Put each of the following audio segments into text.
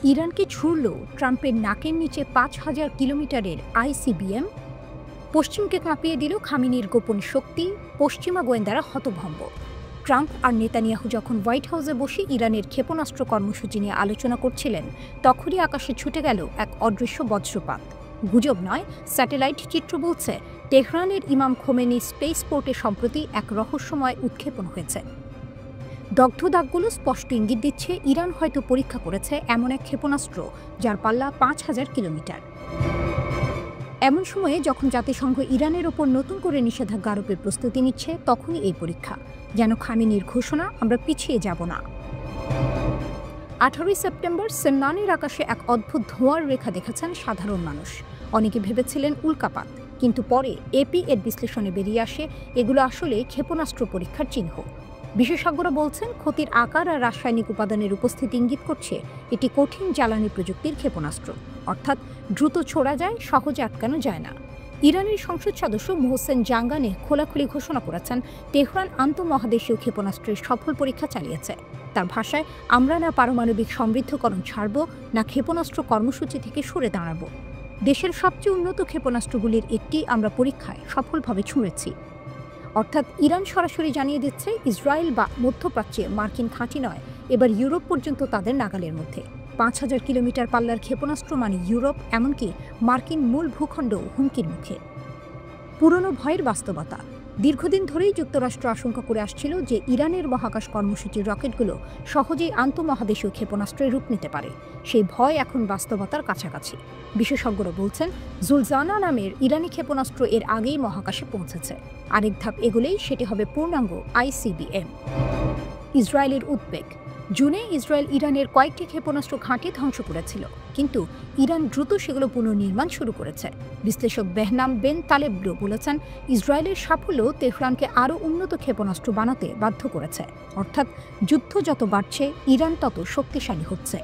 ইরানকে ছুড়ল ট্রাম্পের নাকের নিচে ৫,০০০ কিলোমিটারের আইসিবিএম। পশ্চিমকে কাঁপিয়ে দিল খামেনির গোপন শক্তি। পশ্চিমা গোয়েন্দারা হতভম্ব। ট্রাম্প আর নেতানিয়াহু যখন হোয়াইট হাউসে বসে ইরানের ক্ষেপণাস্ত্র কর্মসূচি নিয়ে আলোচনা করছিলেন, তখনই আকাশে ছুটে গেল এক অদৃশ্য বজ্রপাত। গুজব নয়, স্যাটেলাইট চিত্র বলছে তেহরানের ইমাম খোমেনি স্পেস পোর্টে সম্প্রতি এক রহস্যময় উৎক্ষেপণ হয়েছে। দগ্ধ দাগগুলো স্পষ্ট ইঙ্গিত দিচ্ছে ইরান হয়তো পরীক্ষা করেছে এমন এক ক্ষেপণাস্ত্র যার পাল্লা ৫,০০০ কিলোমিটার। এমন সময়ে যখন জাতিসংঘ ইরানের ওপর নতুন করে নিষেধাজ্ঞা আরোপের প্রস্তুতি নিচ্ছে, তখনই এই পরীক্ষা, যেন খামেনির ঘোষণা আমরা পিছিয়ে যাব না। ১৮ সেপ্টেম্বর সেমনানের আকাশে এক অদ্ভুত ধোঁয়ার রেখা দেখেছেন সাধারণ মানুষ। অনেকে ভেবেছিলেন উল্কাপাত, কিন্তু পরে এপি এর বিশ্লেষণে বেরিয়ে আসে এগুলো আসলে ক্ষেপণাস্ত্র পরীক্ষার চিহ্ন। বিশেষজ্ঞরা বলছেন ক্ষতির আকার আর রাসায়নিক উপাদানের উপস্থিতি ইঙ্গিত করছে এটি কঠিন জ্বালানি প্রযুক্তির ক্ষেপণাস্ত্র, অর্থাৎ দ্রুত ছোড়া যায়, সহজে আটকানো যায় না। ইরানের সংসদ সদস্য মোহসেন জাঙ্গানে খোলাখুলি ঘোষণা করেছেন তেহরান আন্তঃমহাদেশীয় ক্ষেপণাস্ত্রের সফল পরীক্ষা চালিয়েছে। তার ভাষায়, আমরা না পারমাণবিক সমৃদ্ধকরণ ছাড়ব, না ক্ষেপণাস্ত্র কর্মসূচি থেকে সরে দাঁড়াবো। দেশের সবচেয়ে উন্নত ক্ষেপণাস্ত্রগুলির একটি আমরা পরীক্ষায় সফলভাবে ছুঁড়েছি। অর্থাৎ ইরান সরাসরি জানিয়ে দিচ্ছে ইসরায়েল বা মধ্যপ্রাচ্যে মার্কিন ঘাঁটি নয়, এবার ইউরোপ পর্যন্ত তাদের নাগালের মধ্যে। ৫,০০০ কিলোমিটার পাল্লার ক্ষেপণাস্ত্র মানে ইউরোপ, এমনকি মার্কিন মূল ভূখণ্ডও হুমকির মুখে। পুরনো ভয়ের বাস্তবতা। দীর্ঘদিন ধরেই যুক্তরাষ্ট্র আশঙ্কা করে আসছিল যে ইরানের মহাকাশ কর্মসূচির রকেটগুলো সহজেই আন্তঃমহাদেশীয় ক্ষেপণাস্ত্রে রূপ নিতে পারে। সেই ভয় এখন বাস্তবতার কাছাকাছি। বিশেষজ্ঞরা বলছেন জুলজানা নামের ইরানি ক্ষেপণাস্ত্র এর আগেই মহাকাশে পৌঁছেছে। আরেক ধাপ এগোলেই সেটি হবে পূর্ণাঙ্গ আইসিবিএম। ইসরায়েলের উদ্বেগ। জুনে ইসরায়েল ইরানের কয়েকটি ক্ষেপণাস্ত্র ঘাঁটি ধ্বংস করেছিল, কিন্তু ইরান দ্রুত সেগুলো পুনর্নির্মাণ শুরু করেছে। বিশ্লেষক বেহনাম বেন তালেবলো বলেছেন ইসরায়েলের সাফল্য তেহরানকে আরও উন্নত ক্ষেপণাস্ত্র বানাতে বাধ্য করেছে। অর্থাৎ যুদ্ধ যত বাড়ছে, ইরান তত শক্তিশালী হচ্ছে।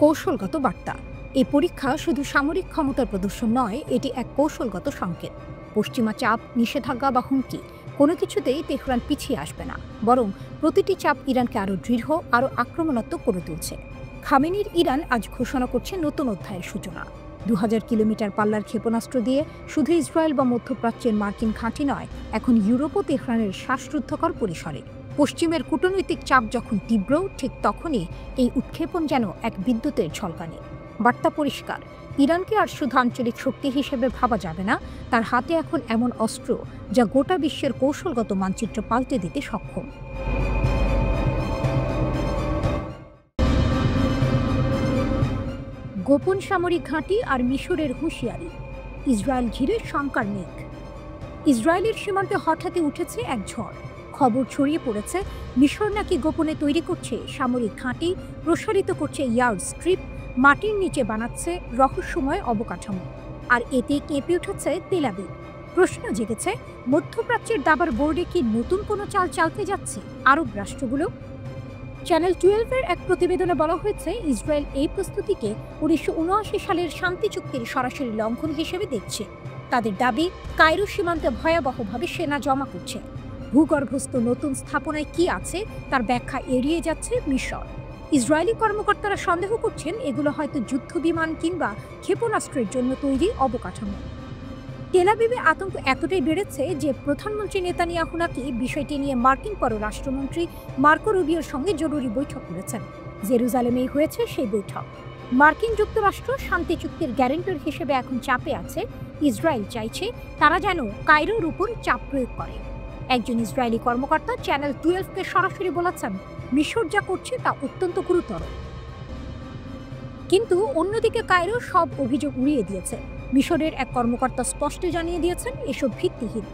কৌশলগত বার্তা। এই পরীক্ষা শুধু সামরিক ক্ষমতার প্রদর্শন নয়, এটি এক কৌশলগত সংকেত। পশ্চিমা চাপ, নিষেধাজ্ঞা বা হুমকি কোনো কিছুতেই তেহরান পিছিয়ে আসবে না, বরং প্রতিটি চাপ ইরানকে আরও দৃঢ়, আরও আক্রমণাত্মক করে তুলছে। খামেনির ইরান আজ ঘোষণা করছে নতুন অধ্যায়ের সূচনা। ২০০০ কিলোমিটার পাল্লার ক্ষেপণাস্ত্র দিয়ে শুধু ইসরায়েল বা মধ্যপ্রাচ্যের মার্কিন ঘাঁটি নয়, এখন ইউরোপও তেহরানের শ্বাসরুদ্ধকর পরিসরে। পশ্চিমের কূটনৈতিক চাপ যখন তীব্র, ঠিক তখনই এই উৎক্ষেপণ যেন এক বিদ্যুতের ঝলকানি। বার্তা পরিষ্কার, ইরানকে আর শুধু আঞ্চলিক শক্তি হিসেবে ভাবা যাবে না, তার হাতে এখন এমন অস্ত্র যা গোটা বিশ্বের কৌশলগত মানচিত্র পাল্টে দিতে সক্ষম। গোপন সামরিক ঘাঁটি আর মিশরের হুঁশিয়ারি। ইসরায়েল ঘিরে শঙ্কার মেঘ। ইসরায়েলের সীমান্তে হঠাৎই উঠেছে এক ঝড়। খবর ছড়িয়ে পড়েছে মিশর নাকি গোপনে তৈরি করছে সামরিক ঘাঁটি, প্রসারিত করছে ইয়ার্ড স্ট্রিপ, মাটির নিচে বানাচ্ছে রহস্যময় অবকাঠামো। আর এতে কেঁপে উঠেছে তেল আবিব। প্রশ্ন জেগেছে, মধ্যপ্রাচ্যের দাবার বোর্ডে কি নতুন কোনো চাল চালতে যাচ্ছে আরব রাষ্ট্রগুলো? চ্যানেল 12-এর এক প্রতিবেদনে বলা হয়েছে ইসরায়েল এই প্রস্তুতিকে ১৯৭৯ সালের শান্তি চুক্তির সরাসরি লঙ্ঘন হিসেবে দেখছে। তাদের দাবি, কায়রো সীমান্তে ভয়াবহভাবে সেনা জমা করছে। ভূগর্ভস্থ নতুন স্থাপনায় কি আছে তার ব্যাখ্যা এড়িয়ে যাচ্ছে মিশর। ইসরায়েলি কর্মকর্তারা সন্দেহ করছেন এগুলো হয়তো যুদ্ধবিমান কিংবা ক্ষেপণাস্ত্রের জন্য তৈরি অবকাঠামো। তেল আবিবে আতঙ্ক এতটাই বেড়েছে যে প্রধানমন্ত্রী নেতানিয়াহু নাকি বিষয়টি নিয়ে মার্কিন পররাষ্ট্রমন্ত্রী মার্কো রুবিওর সঙ্গে জরুরি বৈঠক করেছেন। জেরুজালেমেই হয়েছে সেই বৈঠক। মার্কিন যুক্তরাষ্ট্র শান্তি চুক্তির গ্যারান্টর হিসেবে এখন চাপে আছে। ইসরায়েল চাইছে তারা যেন কায়রোর উপর চাপ প্রয়োগ করে। একজন ইসরায়েলি কর্মকর্তা চ্যানেল 12-কে সরাসরি বলেছেন মিশর যা করছে তা অত্যন্ত গুরুতর। কিন্তু অন্যদিকে কায়রো সব অভিযোগ উড়িয়ে দিয়েছে। মিশরের এক কর্মকর্তা স্পষ্ট জানিয়ে দিয়েছেন এসব ভিত্তিহীন।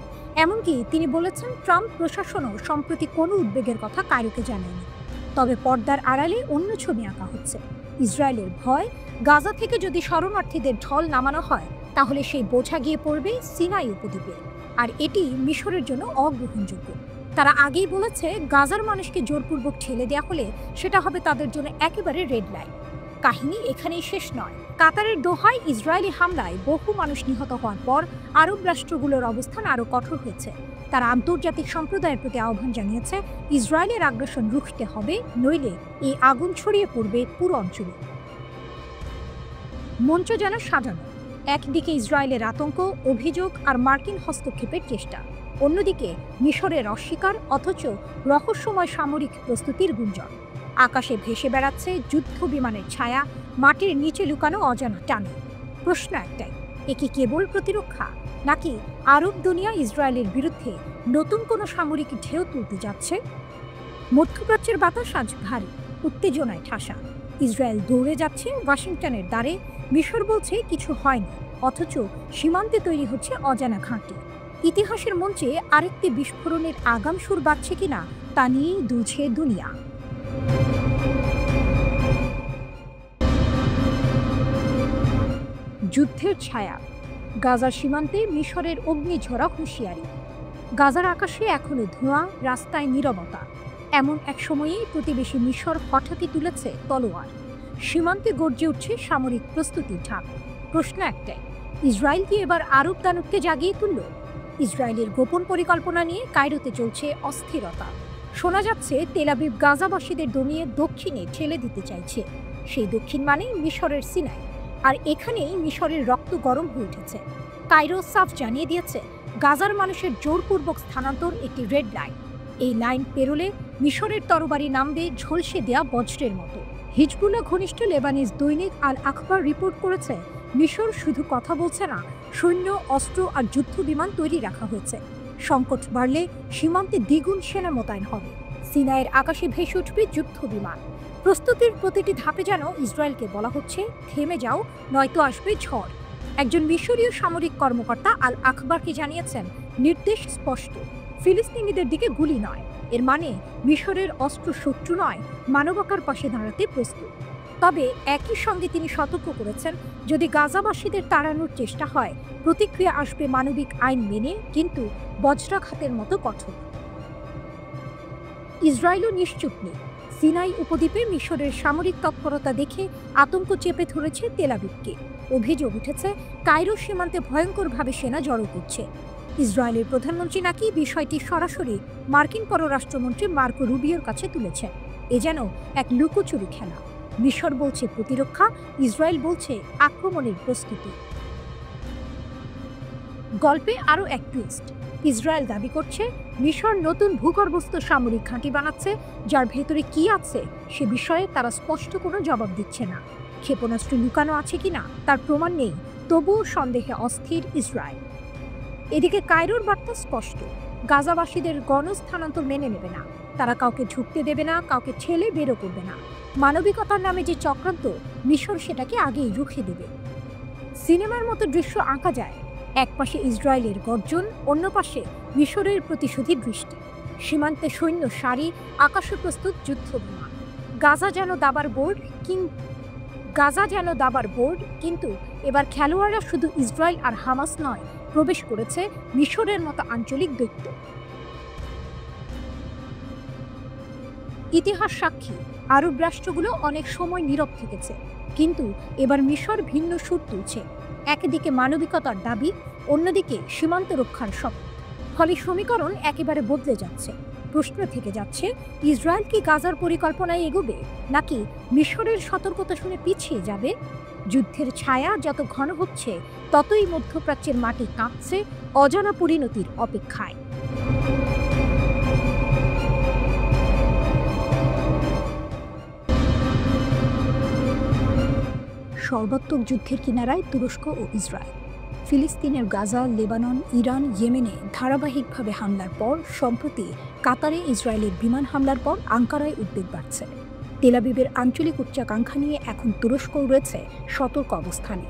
এমনকি তিনি বলেছেন ট্রাম্প প্রশাসনও সম্প্রতি কোনো উদ্বেগের কথা কায়রোকে জানায়নি। তবে পর্দার আড়ালে অন্য ছবি আঁকা হচ্ছে। ইসরায়েলের ভয়, গাজা থেকে যদি শরণার্থীদের ঢল নামানো হয় তাহলে সেই বোঝা গিয়ে পড়বে সিনাই উপদ্বীপে, আর এটি মিশরের জন্য অগ্রহণযোগ্য। তারা আগেই বলেছে গাজার মানুষকে জোরপূর্বক ঠেলে দেওয়া হলে সেটা হবে তাদের জন্য একেবারে রেড লাইন। কাহিনী এখানেই শেষ নয়। কাতারের দোহায় ইসরায়েলি হামলায় বহু মানুষ নিহত হওয়ার পর আরব রাষ্ট্রগুলোর অবস্থান আরও কঠোর হয়েছে। তারা আন্তর্জাতিক সম্প্রদায়ের প্রতি আহ্বান জানিয়েছে, ইসরায়েলের আগ্রাসন রুখতে হবে, নইলে এই আগুন ছড়িয়ে পড়বে পুরো অঞ্চলে। মঞ্চ যেন সাজানো, একদিকে ইসরায়েলের আতঙ্ক, অভিযোগ আর মার্কিন হস্তক্ষেপের চেষ্টা, অন্যদিকে মিশরের অস্বীকার অথচ রহস্যময় সামরিক প্রস্তুতির গুঞ্জন। আকাশে ভেসে বেড়াচ্ছে যুদ্ধ বিমানের ছায়া, মাটির নিচে লুকানো অজানা টানে। প্রশ্ন একটাই, এ কি কেবল প্রতিরক্ষা, নাকি আরব দুনিয়া ইসরায়েলের বিরুদ্ধে নতুন কোনো সামরিক ঢেউ তুলতে যাচ্ছে? মধ্যপ্রাচ্যের বাতাস আজ ভারী, উত্তেজনায় ঠাসা। ইসরায়েল দৌড়ে যাচ্ছে ওয়াশিংটনের দ্বারে, মিশর বলছে কিছু হয়নি, অথচ সীমান্তে তৈরি হচ্ছে অজানা ঘাঁটি। ইতিহাসের মঞ্চে আরেকটি বিস্ফোরণের আগাম সুর বাজছে কিনা তা নিয়েই দুলছে দুনিয়া। যুদ্ধের ছায়া, গাজার সীমান্তে মিশরের অগ্নিঝরা হুঁশিয়ারি। গাজার আকাশে এখনো ধোঁয়া, রাস্তায় নীরবতা। এমন এক সময়েই প্রতিবেশী মিশর হঠাৎই তুলেছে তলোয়ার। সীমান্তে গর্জে উঠছে সামরিক প্রস্তুতির ঝাঁক। প্রশ্ন একটাই, ইসরায়েল কি এবার আরব দানবকে জাগিয়ে তুলল? ইসরায়েলের গোপন পরিকল্পনা নিয়ে কায়রোতে চলছে অস্থিরতা। শোনা যাচ্ছে তেল আবিব গাজাবাসীদের দমিয়ে দক্ষিণে ঠেলে দিতে চাইছে। সেই দক্ষিণ মানেই মিশরের সিনাই, আর এখানেই মিশরের রক্ত গরম হয়ে উঠেছে। কায়রো সাফ জানিয়ে দিয়েছে, গাজার মানুষের জোরপূর্বক স্থানান্তর একটি রেড লাইন। এই লাইন পেরোলে মিশরের তরবারি নামবে ঝলসে দেয়া বজ্রের মতো। হিজবুল্লাহ ঘনিষ্ঠ লেবানিজ দৈনিক আল আখবার রিপোর্ট করেছে, মিশর শুধু কথা বলছে না, সৈন্য, অস্ত্র আর যুদ্ধ বিমান তৈরি রাখা হয়েছে। সংকট বাড়লে সীমান্তে দ্বিগুণ সেনা মোতায়েন হবে। সিনাইয়ের আকাশে ভেসে উঠবে যুদ্ধ বিমান। প্রস্তুতির প্রতিটি ধাপে যেন ইসরায়েলকে বলা হচ্ছে, থেমে যাও, নয়তো আসবে ঝড়। একজন মিশরীয় সামরিক কর্মকর্তা আল আখবারকে জানিয়েছেন, নির্দেশ স্পষ্ট, ফিলিস্তিনিদের দিকে গুলি নয়। এর মানে মিশরের অস্ত্র শত্রু নয়, মানবতার পাশে দাঁড়াতে প্রস্তুত। তবে একই সঙ্গে তিনি সতর্ক করেছেন, যদি গাজাবাসীদের তাড়ানোর চেষ্টা হয়, প্রতিক্রিয়া আসবে মানবিক আইন মেনে, কিন্তু বজ্রাঘাতের মতো কঠোর। ইসরায়েলও নিশ্চুপ নেই। সিনাই উপদ্বীপে মিশরের সামরিক তৎপরতা দেখে আতঙ্ক চেপে ধরেছে তেল আবিবকে। অভিযোগ উঠেছে, কায়রো সীমান্তে ভয়ঙ্করভাবে সেনা জড়ো করছে। ইসরায়েলের প্রধানমন্ত্রী নাকি বিষয়টি সরাসরি মার্কিন পররাষ্ট্রমন্ত্রী মার্কো রুবিওর কাছে তুলেছেন। এ যেন এক লুকোচুরি খেলা। মিশর বলছে প্রতিরক্ষা, ইসরায়েল বলছে আক্রমণের প্রস্তুতি। গল্পে আরও এক টুইস্ট। ইসরায়েল দাবি করছে, মিশর নতুন ভূগর্ভস্থ সামরিক ঘাঁটি বানাচ্ছে, যার ভেতরে কি আছে সে বিষয়ে তারা স্পষ্ট কোনো জবাব দিচ্ছে না। ক্ষেপণাস্ত্র লুকানো আছে কিনা তার প্রমাণ নেই, তবুও সন্দেহে অস্থির ইসরায়েল। এদিকে কায়রোর বার্তা স্পষ্ট, গাজাবাসীদের গণস্থানান্তর মেনে নেবে না। তারা কাউকে ঢুকতে দেবে না, কাউকে ঠেলে বেরো করবে না। মানবিকতার নামে যে চক্রান্ত, মিশর সেটাকে আগেই রুখে দেবে। সিনেমার মতো দৃশ্য আঁকা যায়, এক পাশে ইসরায়েলের গর্জন, অন্য পাশে মিশরের প্রতিশোধী দৃষ্টি। সীমান্তে সৈন্য সারি, আকাশে প্রস্তুত যুদ্ধ বিমান। গাজা যেন দাবার বোর্ড, কিন্তু এবার খেলোয়াড়রা শুধু ইসরায়েল আর হামাস নয়, প্রবেশ করেছে মিশরের মতো আঞ্চলিক দৈত্য। ইতিহাস সাক্ষী, আরব রাষ্ট্রগুলো অনেক সময় নীরব থেকেছে, কিন্তু এবার মিশর ভিন্ন সুর তুলছে। একদিকে মানবিকতার দাবি, অন্যদিকে সীমান্ত রক্ষার শপথ। ফলে সমীকরণ একেবারে বদলে যাচ্ছে। প্রশ্ন থেকে যাচ্ছে, ইসরায়েল কি গাজার পরিকল্পনায় এগোবে, নাকি মিশরের সতর্কতা শুনে পিছিয়ে যাবে? যুদ্ধের ছায়া যত ঘন হচ্ছে, ততই মধ্যপ্রাচ্যের মাটি কাঁপছে অজানা পরিণতির অপেক্ষায়। সর্বাত্মক যুদ্ধের কিনারায় তুরস্ক ও ইসরায়েল। ফিলিস্তিনের গাজা, লেবানন, ইরান, ইয়েমেনে ধারাবাহিকভাবে হামলার পর সম্প্রতি কাতারে ইসরায়েলের বিমান হামলার পর আঙ্কারায় উদ্বেগ বাড়ছে। তেল আবিবের আঞ্চলিক উচ্চাকাঙ্ক্ষা নিয়ে এখন তুরস্কও রয়েছে সতর্ক অবস্থানে।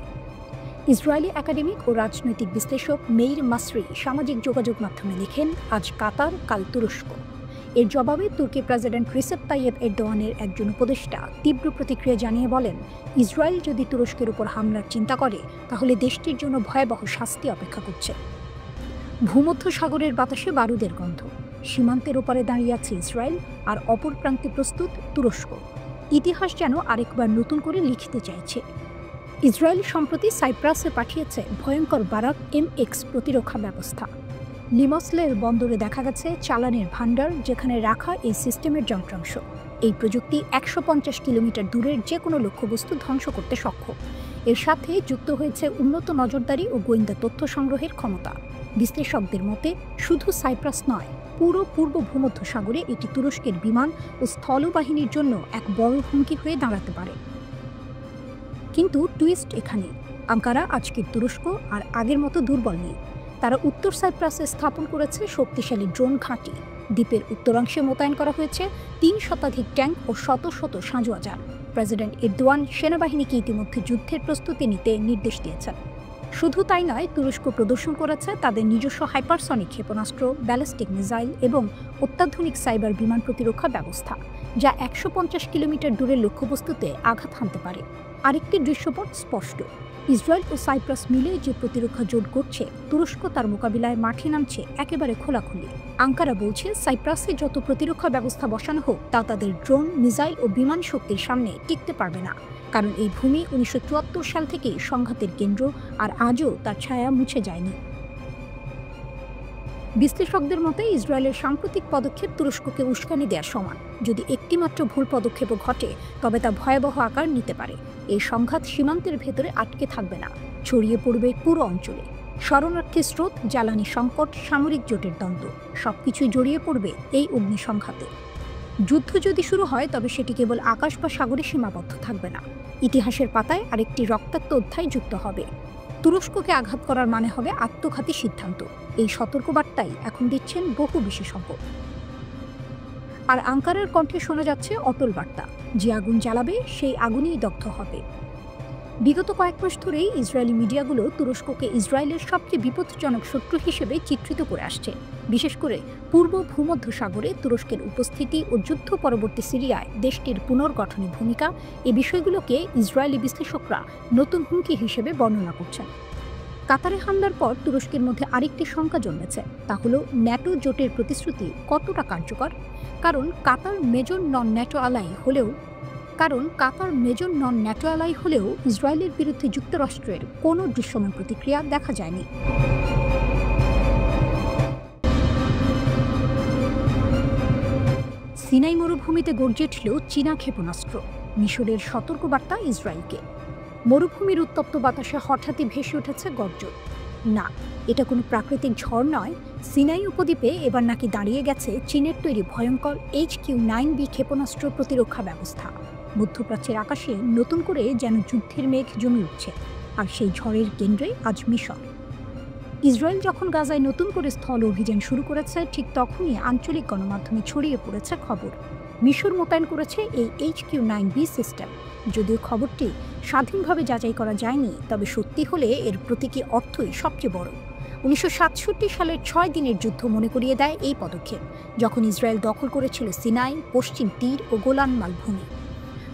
ইসরায়েলি একাডেমিক ও রাজনৈতিক বিশ্লেষক মেইর মাসরি সামাজিক যোগাযোগ মাধ্যমে লিখেন, আজ কাতার, কাল তুরস্ক। এর জবাবে তুর্কি প্রেসিডেন্ট রিসেপ তাইয়েপ এরদোয়ানের একজন উপদেষ্টা তীব্র প্রতিক্রিয়া জানিয়ে বলেন, ইসরায়েল যদি তুরস্কের উপর হামলার চিন্তা করে, তাহলে দেশটির জন্য ভয়াবহ শাস্তি অপেক্ষা করছে। ভূমধ্য সাগরের বাতাসে বারুদের গন্ধ। সীমান্তের ওপারে দাঁড়িয়ে আছে ইসরায়েল, আর অপর প্রান্তে প্রস্তুত তুরস্ক। ইতিহাস যেন আরেকবার নতুন করে লিখতে চাইছে। ইসরায়েল সম্প্রতি সাইপ্রাসে পাঠিয়েছে ভয়ঙ্কর বারাক MX প্রতিরক্ষা ব্যবস্থা। লিমসলের বন্দরে দেখা গেছে চালানের ভান্ডার, যেখানে রাখা এই সিস্টেমের যন্ত্রাংশ। এই প্রযুক্তি ১৫০ কিলোমিটার দূরের যে কোনো লক্ষ্যবস্তু ধ্বংস করতে সক্ষম। এর সাথে যুক্ত হয়েছে উন্নত নজরদারি ও গোয়েন্দা তথ্য সংগ্রহের ক্ষমতা। বিশ্লেষকদের মতে শুধু সাইপ্রাস নয়, পুরো পূর্ব ভূমধ্যসাগরে এটি তুরস্কের বিমান ও স্থলবাহিনীর জন্য এক বড় হুমকি হয়ে দাঁড়াতে পারে। কিন্তু টুইস্ট এখানে, আঙ্কারা আজকের তুরস্ক আর আগের মতো দুর্বল নেই। তারা উত্তর সাইপ্রাসে স্থাপন করেছে শক্তিশালী ড্রোন ঘাঁটি। দ্বীপের উত্তরাংশে মোতায়েন করা হয়েছে ৩ শতাধিক ট্যাঙ্ক ও শত শত সাঁজোয়াজান। প্রেসিডেন্ট এরদোয়ান সেনাবাহিনীকে ইতিমধ্যে যুদ্ধের প্রস্তুতি নিতে নির্দেশ দিয়েছেন। শুধু তাই নয়, তুরস্ক প্রদর্শন করেছে তাদের নিজস্ব হাইপারসনিক ক্ষেপণাস্ত্র, ব্যালিস্টিক মিসাইল এবং অত্যাধুনিক সাইবার বিমান প্রতিরক্ষা ব্যবস্থা, যা ১৫০ কিলোমিটার দূরের লক্ষ্যবস্তুতে আঘাত হানতে পারে। আরেকটি দৃশ্যপট স্পষ্ট, ইসরায়েল ও সাইপ্রাস মিলে যে প্রতিরক্ষা জোট করছে, তুরস্ক তার মোকাবিলায় মাঠে নামছে একেবারে খোলাখুলি। আঙ্কারা বলছে সাইপ্রাসে যত প্রতিরক্ষা ব্যবস্থা বসানো হোক, তা তাদের ড্রোন, মিসাইল ও বিমান শক্তির সামনে টিকতে পারবে না। কারণ এই ভূমি ১৯৭৪ সাল থেকেই সংঘাতের কেন্দ্র, আর আজও তার ছায়া মুছে যায়নি। বিশ্লেষকদের মতে ইসরায়েলের সাম্প্রতিক পদক্ষেপ তুরস্ককে উস্কানি দেওয়ার সমান। যদি একটিমাত্র ভুল পদক্ষেপও ঘটে, তবে তা ভয়াবহ আকার নিতে পারে। এই সংঘাত সীমান্তের ভেতরে আটকে থাকবে না, ছড়িয়ে পড়বে পুরো অঞ্চলে। শরণার্থী স্রোত, জ্বালানি সংকট, সামরিক জোটের দ্বন্দ্ব, সবকিছুই জড়িয়ে পড়বে এই অগ্নিসংঘাতে। যুদ্ধ যদি শুরু হয়, তবে সেটি কেবল আকাশ বা সাগরে সীমাবদ্ধ থাকবে না। ইতিহাসের পাতায় আরেকটি রক্তাক্ত অধ্যায় যুক্ত হবে। তুরস্ককে আঘাত করার মানে হবে আত্মঘাতী সিদ্ধান্ত। এই সতর্কবার্তাই এখন দিচ্ছেন বহু বিশেষজ্ঞ। আর আঙ্কারার কণ্ঠে শোনা যাচ্ছে অতল বার্তা, যে আগুন জ্বালাবে সেই আগুনেই দগ্ধ হবে। বিগত কয়েক মাস ধরেই ইসরায়েলি মিডিয়াগুলো তুরস্ককে ইসরায়েলের সবচেয়ে বিপজ্জনক শত্রু হিসেবে চিত্রিত করে আসছে। বিশেষ করে পূর্ব ভূমধ্যসাগরে তুরস্কের উপস্থিতি ও যুদ্ধ পরবর্তী সিরিয়ায় দেশটির পুনর্গঠনে ভূমিকা, এই বিষয়গুলোকে ইসরায়েলি বিশ্লেষকরা নতুন হুমকি হিসেবে বর্ণনা করছেন। কাতারে হামলার পর তুরস্কের মধ্যে আরেকটি শঙ্কা জন্মেছে, তা হলো ন্যাটো জোটের প্রতিশ্রুতি কতটা কার্যকর। কারণ কাতার মেজর নন ন্যাটো অ্যালাই হলেও ইসরায়েলের বিরুদ্ধে যুক্তরাষ্ট্রের কোনো দৃশ্যমান প্রতিক্রিয়া দেখা যায়নি। সিনাই মরুভূমিতে গর্জে উঠল চীনা ক্ষেপণাস্ত্র, মিশরের সতর্কবার্তা ইসরায়েলকে। মরুভূমির উত্তপ্ত বাতাসে হঠাৎই ভেসে উঠেছে গর্জন। না, এটা কোনো প্রাকৃতিক ঝড় নয়। সিনাই উপদ্বীপে এবার নাকি দাঁড়িয়ে গেছে চীনের তৈরি ভয়ঙ্কর HQ-9B ক্ষেপণাস্ত্র প্রতিরক্ষা ব্যবস্থা। মধ্যপ্রাচ্যের আকাশে নতুন করে যেন যুদ্ধের মেঘ জমে উঠছে, আর সেই ঝড়ের কেন্দ্রে আজ মিশর। ইসরায়েল যখন গাজায় নতুন করে স্থল অভিযান শুরু করেছে, ঠিক তখনই আঞ্চলিক গণমাধ্যমে ছড়িয়ে পড়েছে খবর মিশর মোতায়েন করেছে এই HQ-9B সিস্টেম। যদিও খবরটি স্বাধীনভাবে যাচাই করা যায়নি, তবে সত্যি হলে এর প্রতীকী অর্থই সবচেয়ে বড়। ১৯৬৭ সালের ৬ দিনের যুদ্ধ মনে করিয়ে দেয় এই পদক্ষেপ, যখন ইসরায়েল দখল করেছিল সিনাই, পশ্চিম তীর ও গোলান মালভূমি।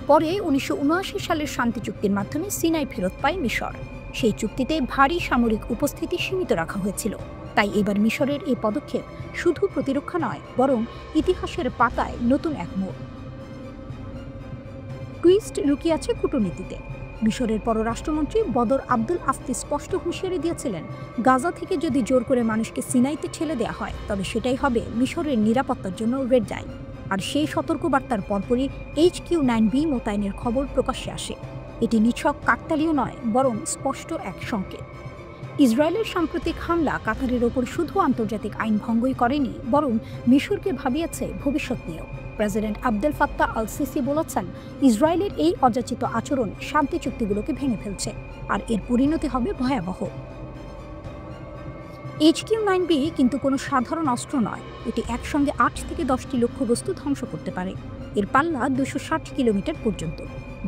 পরে ১৯৭৯ সালের শান্তি চুক্তির মাধ্যমে সিনাই ফেরত পায় মিশর। সেই চুক্তিতে ভারী সামরিক উপস্থিতি সীমিত রাখা হয়েছিল। তাই এবার মিশরের এই পদক্ষেপ শুধু প্রতিরক্ষা নয়, বরং ইতিহাসের পাতায় নতুন এক মোড়। টুইস্ট লুকিয়ে আছে কূটনীতিতে। মিশরের পররাষ্ট্রমন্ত্রী বদর আব্দুল আফতি স্পষ্ট হুঁশিয়ারি দিয়েছিলেন, গাজা থেকে যদি জোর করে মানুষকে সিনাইতে ঠেলে দেওয়া হয়, তবে সেটাই হবে মিশরের নিরাপত্তার জন্য রেড লাইন। আর সেই সতর্কবার্তার পরপরই HQ-9B মোতায়েনের খবর প্রকাশ্যে আসে। এটি নিছক কাকতালীয় নয়, বরং স্পষ্ট এক সংকেত। ইসরায়েলের সাম্প্রতিক হামলা কাতারের ওপর শুধু আন্তর্জাতিক আইন ভঙ্গই করেনি, বরং মিশরকে ভাবিয়েছে ভবিষ্যৎ নিয়েও। President Abdel Fattah al CC বলেছেন, ইসরায়েলের এই অযাচিত আচরণ শান্তি চুক্তিগুলোকে ভেঙে ফেলছে, আর এর পরিণতি হবে ভয়াবহ। HQ-9B কিন্তু কোনো সাধারণ অস্ত্র নয়। এটি একসঙ্গে ৮ থেকে ১০টি লক্ষ্যবস্তু ধ্বংস করতে পারে। এর পাল্লা ২৬০ কিলোমিটার পর্যন্ত।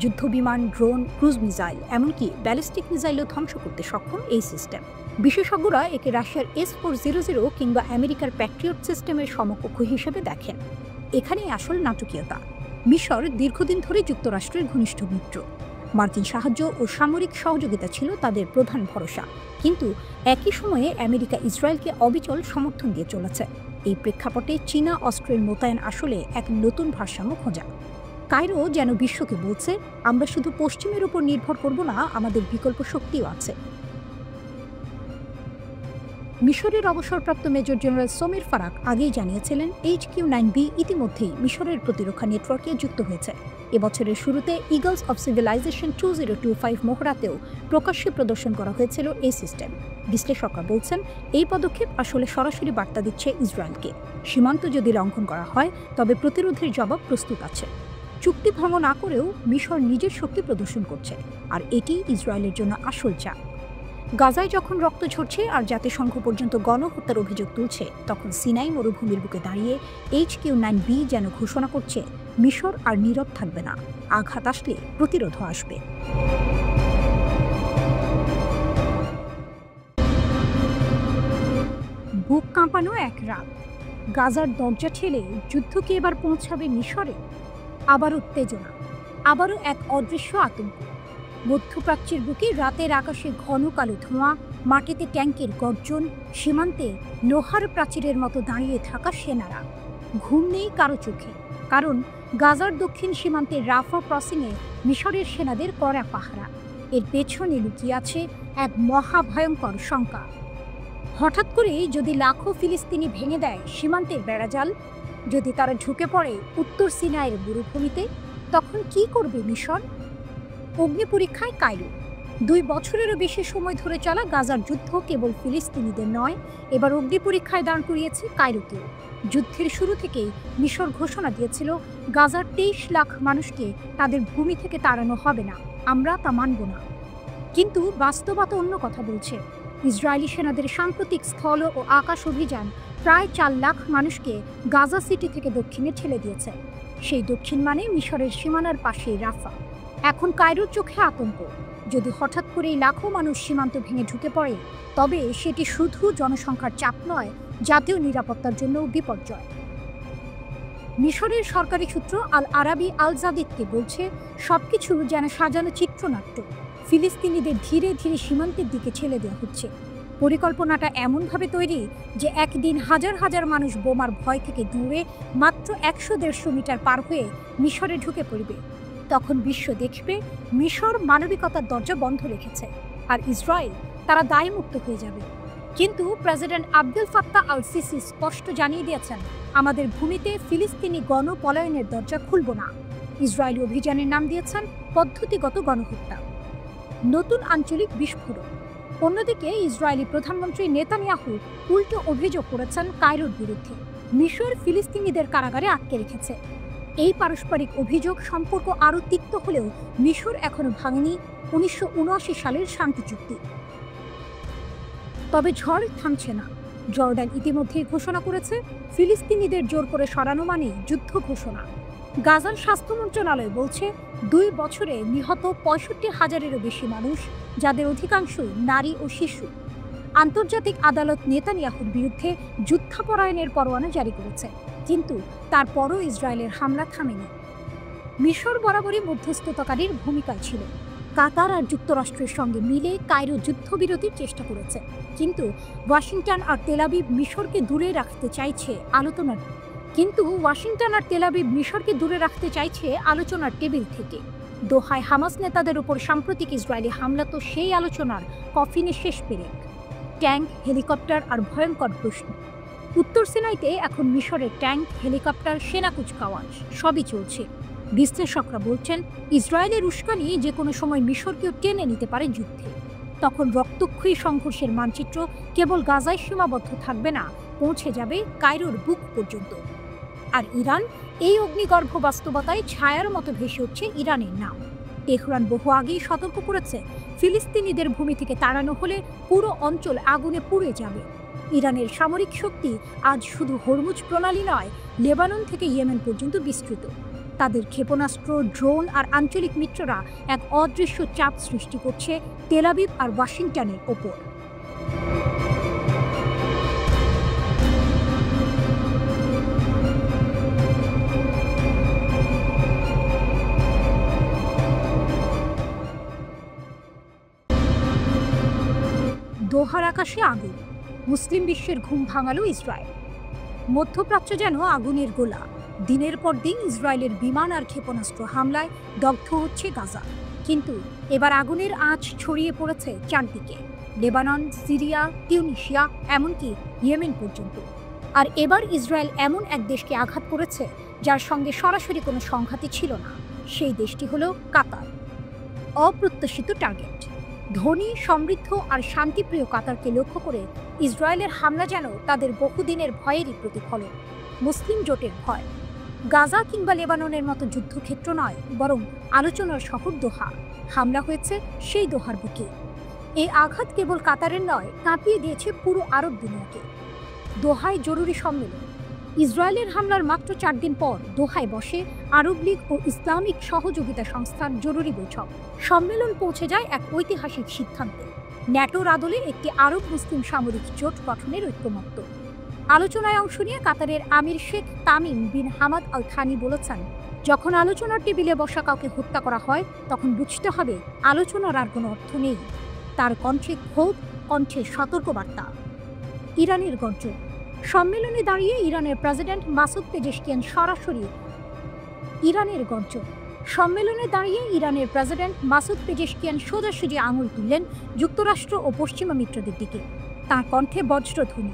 যুদ্ধবিমান, ড্রোন, ক্রুজ মিসাইল, এমনকি ব্যালিস্টিক মিসাইলও ধ্বংস করতে সক্ষম এই সিস্টেম। বিশেষজ্ঞরা একে রাশিয়ার S-400 কিংবা আমেরিকার প্যাট্রিয়ট সিস্টেমের সমকক্ষ হিসেবে দেখেন। এখানেই আসল নাটকীয়তা। মিশর দীর্ঘদিন ধরে যুক্তরাষ্ট্রের ঘনিষ্ঠ মিত্র। মার্কিন সাহায্য ও সামরিক সহযোগিতা ছিল তাদের প্রধান ভরসা। কিন্তু একই সময়ে আমেরিকা ইসরায়েলকে অবিচল সমর্থন দিয়ে চলেছে। এই প্রেক্ষাপটে চীনা অস্ত্রের মোতায়েন আসলে এক নতুন ভারসাম্য খোঁজা। কায়রো যেন বিশ্বকে বলছে, আমরা শুধু পশ্চিমের উপর নির্ভর করব না, আমাদের বিকল্প শক্তিও আছে। মিশরের অবসরপ্রাপ্ত মেজর জেনারেল সমীর ফারাক আগেই জানিয়েছিলেন HQ-9B ইতিমধ্যেই মিশরের প্রতিরক্ষা নেটওয়ার্কে যুক্ত হয়েছে। এবছরের শুরুতে ইগলস অফ সিভিলাইজেশন 2025 মহড়াতেও প্রকাশ্যে প্রদর্শন করা হয়েছিল এই সিস্টেম। বিশ্লেষকরা বলছেন, এই পদক্ষেপ আসলে সরাসরি বার্তা দিচ্ছে ইসরায়েলকে, সীমান্ত যদি লঙ্ঘন করা হয় তবে প্রতিরোধের জবাব প্রস্তুত আছে। চুক্তি ভঙ্গ না করেও মিশর নিজের শক্তি প্রদর্শন করছে, আর এটি ইসরায়েলের জন্য আসল চাপ। গাজায় যখন রক্ত ঝরছে আর জাতিসংঘ পর্যন্ত গণহত্যার অভিযোগ তুলছে, তখন সিনাই মরুভূমির বুকে দাঁড়িয়ে HQ-9B যেন ঘোষণা করছে মিশর আর নীরব থাকবে না, আঘাত আসলে প্রতিরোধও আসবে। বুক কাঁপানো এক রাত, গাজার দরজা ঠেলে যুদ্ধ কি এবার পৌঁছাবে মিশরে? আবার উত্তেজনা, আবারও এক অদৃশ্য আতঙ্ক। মধ্যপ্রাচ্যের বুকে রাতের আকাশে ঘন কালো ধোঁয়া, মাটিতে ট্যাঙ্কের গর্জন, সীমান্তে লোহার প্রাচীরের মতো দাঁড়িয়ে থাকা সেনারা। ঘুম নেই কারো চোখে, কারণ গাজার দক্ষিণ সীমান্তের রাফা ক্রসিংয়ে মিশরের সেনাদের কড়া পাহারা। এর পেছনে লুকিয়ে আছে এক মহাভয়ঙ্কর শঙ্কা। হঠাৎ করে যদি লাখো ফিলিস্তিনি ভেঙে দেয় সীমান্তের বেড়াজাল, যদি তারা ঢুকে পড়ে উত্তর সিনাইয়ের মরুভূমিতে, তখন কি করবে মিশর? অগ্নিপরীক্ষায় কায়রো। 2 বছরেরও বেশি সময় ধরে চলা গাজার যুদ্ধ কেবল ফিলিস্তিনিদের নয়, এবার অগ্নিপরীক্ষায় দাঁড় করিয়েছে কায়রোকেও। যুদ্ধের শুরু থেকেই মিশর ঘোষণা দিয়েছিল, গাজার 23 লাখ মানুষকে তাদের ভূমি থেকে তাড়ানো হবে না, আমরা তা মানব না। কিন্তু বাস্তবতা অন্য কথা বলছে। ইসরায়েলি সেনাদের সাম্প্রতিক স্থল ও আকাশ অভিযান প্রায় 4 লাখ মানুষকে গাজা সিটি থেকে দক্ষিণে ঠেলে দিয়েছে। সেই দক্ষিণ মানে মিশরের সীমানার পাশেই রাফা। এখন কায়রোর চোখে আতঙ্ক, যদি হঠাৎ করেই লাখো মানুষ সীমান্ত ভেঙে ঢুকে পড়ে, তবে সেটি শুধু জনসংখ্যার চাপ নয়, জাতীয় নিরাপত্তার জন্যও বিপর্যয়। মিশরের সরকারি সূত্র আল আরাবি আল জাদিদকে বলছে, সবকিছু যেন সাজানো চিত্রনাট্য। ফিলিস্তিনিদের ধীরে ধীরে সীমান্তের দিকে ঠেলে দেওয়া হচ্ছে। পরিকল্পনাটা এমনভাবে তৈরি যে একদিন হাজার হাজার মানুষ বোমার ভয় থেকে দূরে মাত্র 100-150 মিটার পার হয়ে মিশরে ঢুকে পড়বে। তখন বিশ্ব দেখবে মিশর মানবিকতার দরজা বন্ধ রেখেছে, আর ইসরায়েল তারা দায়মুক্ত হয়ে যাবে। কিন্তু president Abdul Fattah al CC স্পষ্ট জানিয়ে দিয়েছেন, আমাদের ভূমিতে ফিলিস্তিনি গণপলায়নের দরজা খুলব না। ইসরায়েলি অভিযানের নাম দিয়েছেন পদ্ধতিগত গণহত্যা, নতুন আঞ্চলিক বিস্ফোরণ। অন্যদিকে ইসরায়েলি প্রধানমন্ত্রী নেতানিয়াহু উল্টো অভিযোগ করেছেন কায়রোর বিরুদ্ধে, মিশর ফিলিস্তিনিদের কারাগারে আটকে রেখেছে। এই পারস্পরিক অভিযোগ সম্পর্ক আরও তিক্ত হলেও মিশর এখনো ভাঙেনি 1979 সালের শান্তি চুক্তি। তবে ঝড় থামছে না। জর্ডান ইতিমধ্যেই ঘোষণা করেছে, ফিলিস্তিনিদের জোর করে সরানো মানে যুদ্ধ ঘোষণা। গাজার স্বাস্থ্য মন্ত্রণালয় বলছে, 2 বছরে নিহত 65,000-এরও বেশি মানুষ, যাদের অধিকাংশই নারী ও শিশু। আন্তর্জাতিক আদালত নেতানিয়াহুর বিরুদ্ধে যুদ্ধাপরায়ণের পরোয়ানা জারি করেছে, কিন্তু তারপরও ইসরায়েলের হামলা থামেনি। মিশর বরাবরই মধ্যস্থতাকারীর ভূমিকায় ছিল। কাতার আর যুক্তরাষ্ট্রের সঙ্গে মিলে কায়রো যুদ্ধবিরতির চেষ্টা করেছে, কিন্তু ওয়াশিংটন আর তেল আবিব মিশরকে দূরে রাখতে চাইছে আলোচনার টেবিল থেকে। দোহায় হামাস নেতাদের উপর সাম্প্রতিক ইসরায়েলি হামলা তো সেই আলোচনার কফিনে শেষ পেরেক। ট্যাঙ্ক, হেলিকপ্টার আর ভয়ঙ্কর প্রশ্ন। উত্তর সিনাইতে এখন মিশরের ট্যাঙ্ক, হেলিকপ্টার, সেনা কুচকাওয়াজ সবই চলছে। বিশ্লেষকরা বলছেন, ইসরায়েলের উস্কানি যে কোনো সময় মিশরকেও টেনে নিতে পারে যুদ্ধে। তখন রক্তক্ষয়ী সংঘর্ষের মানচিত্র কেবল গাজায় সীমাবদ্ধ থাকবে না, পৌঁছে যাবে কায়রোর বুক পর্যন্ত। আর ইরান, এই অগ্নিগর্ভ বাস্তবতায় ছায়ার মতো ভেসে উঠছে ইরানের নাম। তেহরান বহু আগেই সতর্ক করেছে, ফিলিস্তিনিদের ভূমি থেকে তাড়ানো হলে পুরো অঞ্চল আগুনে পুড়ে যাবে। ইরানের সামরিক শক্তি আজ শুধু হরমুজ প্রণালী নয়, লেবানন থেকে ইয়েমেন পর্যন্ত বিস্তৃত। তাদের ক্ষেপণাস্ত্র, ড্রোন আর আঞ্চলিক মিত্ররা এক অদৃশ্য চাপ সৃষ্টি করছে তেল আবিব আর ওয়াশিংটনের ওপর। দোহার আকাশে আগুন, মুসলিম বিশ্বের ঘুম ভাঙালো ইসরায়েল। মধ্যপ্রাচ্য যেন আগুনের গোলা। দিনের পর দিন ইসরায়েলের বিমান আর ক্ষেপণাস্ত্র হামলায় দগ্ধ হচ্ছে গাজা, কিন্তু এবার আগুনের আঁচ ছড়িয়ে পড়েছে চারদিকে। লেবানন, সিরিয়া, তিউনিসিয়া, এমনকি ইয়েমেন পর্যন্ত। আর এবার ইসরায়েল এমন এক দেশকে আঘাত করেছে যার সঙ্গে সরাসরি কোনো সংঘাতই ছিল না। সেই দেশটি হলো কাতার। অপ্রত্যাশিত টার্গেট। ধনী, সমৃদ্ধ আর শান্তিপ্রিয় কাতারকে লক্ষ্য করে ইসরায়েলের হামলা যেন তাদের বহুদিনের ভয়েরই প্রতিফলন। মুসলিম জোটের ভয়। গাজা কিংবা লেবাননের মতো যুদ্ধক্ষেত্র নয়, বরং আলোচনার শহর দোহা। হামলা হয়েছে সেই দোহার বুকে। এই আঘাত কেবল কাতারের নয়, কাঁপিয়ে দিয়েছে পুরো আরব দুনিয়াকে। দোহায় জরুরি সম্মেলন। ইসরায়েলের হামলার মাত্র 4 দিন পর দোহায় বসে আরব লীগ ও ইসলামিক সহযোগিতা সংস্থার জরুরি বৈঠক। সম্মেলন পৌঁছে যায় এক ঐতিহাসিক সিদ্ধান্তে। ন্যাটোর আদলে একটি আরব মুসলিম সামরিক জোট গঠনের ঐক্যমত্য। আলোচনায় অংশ নিয়ে কাতারের আমির Sheikh Tamim bin Hamad Al Thani বলেছেন, যখন আলোচনার টেবিলে বসা কাউকে হত্যা করা হয় তখন বুঝতে হবে আলোচনার আর কোনো অর্থ নেই। তার কণ্ঠে ক্ষোভ, কণ্ঠে সতর্কবার্তা। ইরানের গর্জন। সম্মেলনে দাঁড়িয়ে ইরানের প্রেসিডেন্ট মাসুদ পেজেশকিয়ান সরাসরি সোজাসুজি আঙুল তুললেন যুক্তরাষ্ট্র ও পশ্চিমা মিত্রদের দিকে। তাঁর কণ্ঠে বজ্রধ্বনি।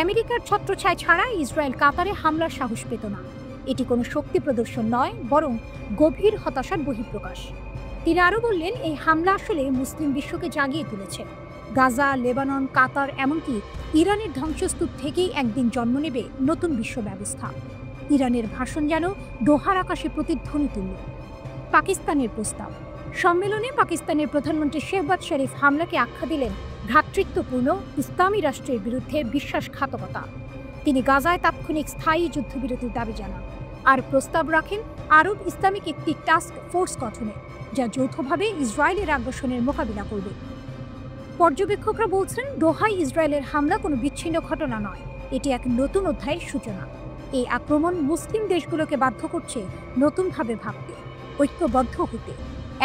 আমেরিকার ছত্রছায়া ছাড়া ইসরায়েল কাতারে হামলার সাহস পেত না। এটি কোনো শক্তি প্রদর্শন নয়, বরং গভীর হতাশার বহিঃপ্রকাশ। তিনি আরও বললেন, এই হামলা আসলে মুসলিম বিশ্বকে জাগিয়ে তুলেছে। গাজা, লেবানন, কাতার, এমনকি ইরানের ধ্বংসস্তূপ থেকেই একদিন জন্ম নেবে নতুন বিশ্ব ব্যবস্থা। ইরানের ভাষণ যেন দোহার আকাশে প্রতিধ্বনি তুলল। পাকিস্তানের প্রস্তাব। সম্মেলনে পাকিস্তানের প্রধানমন্ত্রী শেহবাজ শরীফ হামলাকে আখ্যা দিলেন ভ্রাতৃত্বপূর্ণ ইসলামী রাষ্ট্রের বিরুদ্ধে বিশ্বাসঘাতকতা। তিনি গাজায় তাৎক্ষণিক স্থায়ী যুদ্ধবিরতির দাবি জানান আর প্রস্তাব রাখেন আরব ইসলামিক একটি টাস্ক ফোর্স গঠনে, যা যৌথভাবে ইসরায়েলের আগ্রাসনের মোকাবিলা করবে। পর্যবেক্ষকরা বলছেন, দোহায় ইসরায়েলের হামলা কোনো বিচ্ছিন্ন ঘটনা নয়, এটি এক নতুন অধ্যায়ের সূচনা। এই আক্রমণ মুসলিম দেশগুলোকে বাধ্য করছে নতুনভাবে ভাবতে, ঐক্যবদ্ধ হতে।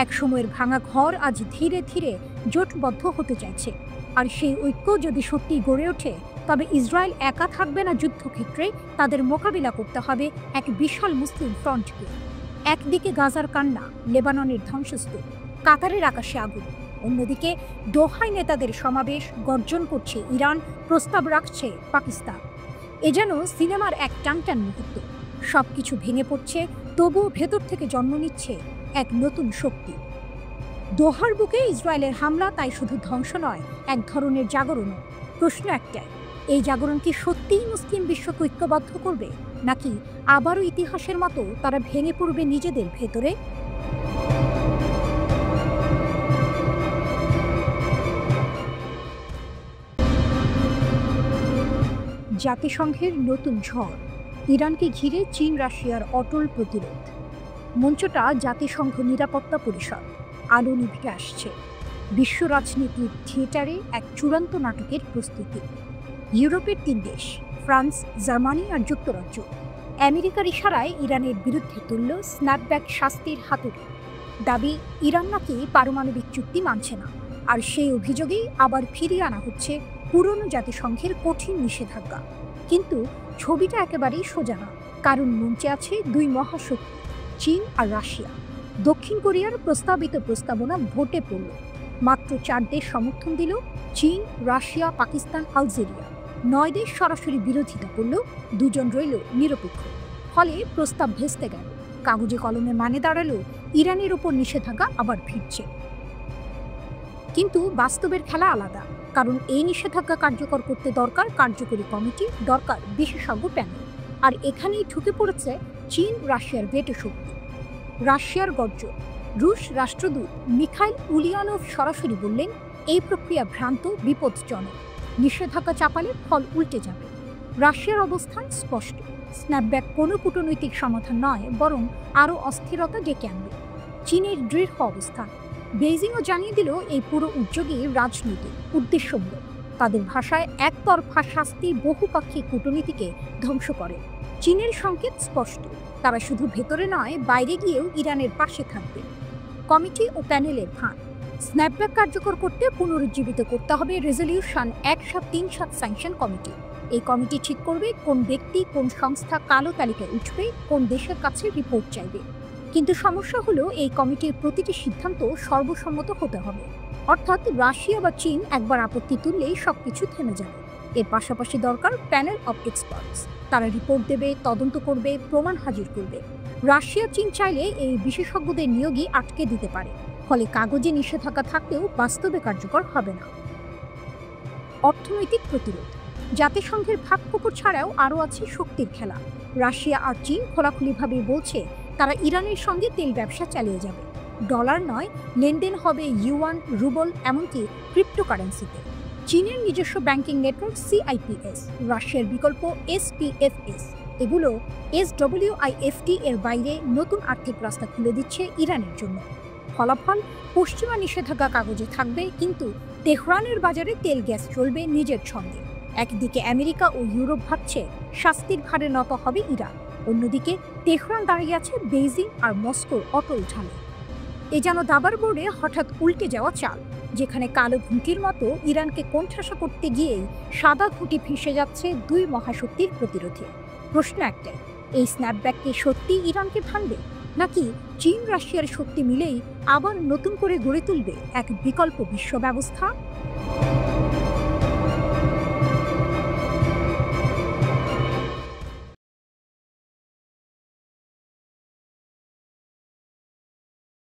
এক সময়ের ভাঙা ঘর আজ ধীরে ধীরে জোটবদ্ধ হতে চাইছে। আর সেই ঐক্য যদি সত্যি গড়ে ওঠে, তবে ইসরায়েল একা থাকবে না যুদ্ধক্ষেত্রে। তাদের মোকাবিলা করতে হবে এক বিশাল মুসলিম ফ্রন্টকে। একদিকে গাজার কান্না, লেবাননের ধ্বংসস্তূপ, কাতারের আকাশে আগুন। অন্যদিকে দোহায় নেতাদের সমাবেশ, গর্জন করছে ইরান, প্রস্তাব রাখছে পাকিস্তান। এ যেন সিনেমার এক টানটান মুহূর্ত। সবকিছু ভেঙে পড়ছে, তবুও ভেতর থেকে জন্ম নিচ্ছে এক নতুন শক্তি। দোহার বুকে ইসরায়েলের হামলা তাই শুধু ধ্বংস নয়, এক ধরনের জাগরণও। প্রশ্ন একটাই, এই জাগরণ কি সত্যিই মুসলিম বিশ্বকে ঐক্যবদ্ধ করবে, নাকি আবারও ইতিহাসের মতো তারা ভেঙে পড়বে নিজেদের ভেতরে? জাতিসংঘের নতুন ঝড়। ইরানকে ঘিরে চীন রাশিয়ার অটল প্রতিরোধ। মঞ্চটা জাতিসংঘ নিরাপত্তা পরিষদ। আলো নিভে আসছে। বিশ্ব রাজনীতির থিয়েটারে এক চূড়ান্ত নাটকের প্রস্তুতি। ইউরোপের 3 দেশ, ফ্রান্স, জার্মানি আর যুক্তরাজ্য, আমেরিকার ইশারায় ইরানের বিরুদ্ধে তুলল স্ন্যাপব্যাক শাস্তির হাতুড়ি। দাবি, ইরান নাকি পারমাণবিক চুক্তি মানছে না, আর সেই অভিযোগেই আবার ফিরিয়ে আনা হচ্ছে পুরনো জাতিসংঘের কঠিন নিষেধাজ্ঞা। কিন্তু ছবিটা একেবারেই সোজা না, কারণ মঞ্চে আছে 2 মহাশক্তি, চীন আর রাশিয়া। দক্ষিণ কোরিয়ার প্রস্তাবিত প্রস্তাবনা ভোটে পড়ল। মাত্র 4 দেশ সমর্থন দিল, চীন, রাশিয়া, পাকিস্তান, আলজেরিয়া। 9 দেশ সরাসরি বিরোধিতা করল, 2 জন রইল নিরপেক্ষ। ফলে প্রস্তাব ভেস্তে গেল। কাগজে কলমে মানে দাঁড়ালো ইরানের উপর নিষেধাজ্ঞা আবার ফিরছে। কিন্তু বাস্তবের খেলা আলাদা, কারণ এই নিষেধাজ্ঞা কার্যকর করতে দরকার কার্যকরী কমিটি, দরকার বিশেষজ্ঞ প্যানেল। আর এখানেই ঢুকে পড়েছে চীন, রাশিয়ার ভেটো শক্তি। রাশিয়ার গর্জন। রুশ রাষ্ট্রদূত মিখাইল উলিয়ানোভ সরাসরি বললেন, এই প্রক্রিয়া ভ্রান্ত, বিপজ্জনক। নিষেধাজ্ঞা চাপালে ফল উল্টে যাবে। রাশিয়ার অবস্থান স্পষ্ট, স্ন্যাপব্যাক কোনো কূটনৈতিক সমাধান নয়, বরং আরও অস্থিরতা ডেকে আনবে। চীনের দৃঢ় অবস্থান। বেইজিংও জানিয়ে দিল, এই পুরো উদ্যোগই রাজনৈতিক, উদ্দেশ্যমূলক। তাদের ভাষায় একতরফা শাস্তি বহুপাক্ষিক কূটনীতিকে ধ্বংস করে। চীনের সংকেত স্পষ্ট, তারা শুধু ভেতরে নয়, বাইরে গিয়েও ইরানের পাশে থাকবে। কমিটি ও প্যানেলের ভান। স্ন্যাপব্যাক কার্যকর করতে পুনরুজ্জীবিত করতে হবে রেজলিউশন 1737 স্যাংশন কমিটি। এই কমিটি ঠিক করবে কোন ব্যক্তি, কোন সংস্থা কালো তালিকায় উঠবে, কোন দেশের কাছে রিপোর্ট চাইবে। কিন্তু সমস্যা হলো, এই কমিটির প্রতিটি সিদ্ধান্ত সর্বসম্মত হতে হবে। অর্থাৎ রাশিয়া বা চীন একবার আপত্তি তুললেই সবকিছু থেমে যাবে। এর পাশাপাশি দরকার প্যানেল অফ এক্সপার্টস। তারা রিপোর্ট দেবে, তদন্ত করবে, প্রমাণ হাজির করবে। রাশিয়া চীন চাইলে এই বিশেষজ্ঞদের নিয়োগই আটকে দিতে পারে, ফলে কাগজে নিষেধাজ্ঞা থাকলেও বাস্তবে কার্যকর হবে না। অর্থনৈতিক প্রতিরোধ। জাতিসংঘের ফাঁকফোকর ছাড়াও আরও আছে শক্তির খেলা। রাশিয়া আর চীন খোলাখুলিভাবে বলছে তারা ইরানের সঙ্গে তেল ব্যবসা চালিয়ে যাবে। ডলার নয়, লেনদেন হবে ইউয়ান, রুবল, এমনকি ক্রিপ্টোকারেন্সিতে। চীনের নিজস্ব ব্যাংকিং নেটওয়ার্ক সিআইপিএস, রাশিয়ার বিকল্প এসপিএফএস, এগুলো এসডব্লিউআইএফটি এর বাইরে নতুন আর্থিক রাস্তা খুলে দিচ্ছে ইরানের জন্য। ফলাফল, পশ্চিমা নিষেধাজ্ঞা কাগজে থাকবে, কিন্তু তেহরানের বাজারে তেল গ্যাস চলবে নিজের ছন্দে। একদিকে আমেরিকা ও ইউরোপ ভাবছে শাস্তির ভারে নত হবে ইরান, অন্যদিকে তেহরান দাঁড়িয়ে আছে বেইজিং আর মস্কোর অটল ঢালে। এ যেন দাবার বোর্ডে হঠাৎ উল্টে যাওয়া চাল, যেখানে কালো ঘুঁটির মতো ইরানকে কোণঠাসা করতে গিয়েই সাদা ঘুঁটি ফেঁসে যাচ্ছে দুই মহাশক্তির প্রতিরোধে। প্রশ্ন একটাই, এই স্ন্যাপব্যাক কি সত্যি ইরানকে ভাঙবে, নাকি চীন রাশিয়ার শক্তি মিলেই আবার নতুন করে গড়ে তুলবে এক বিকল্প বিশ্ব ব্যবস্থা?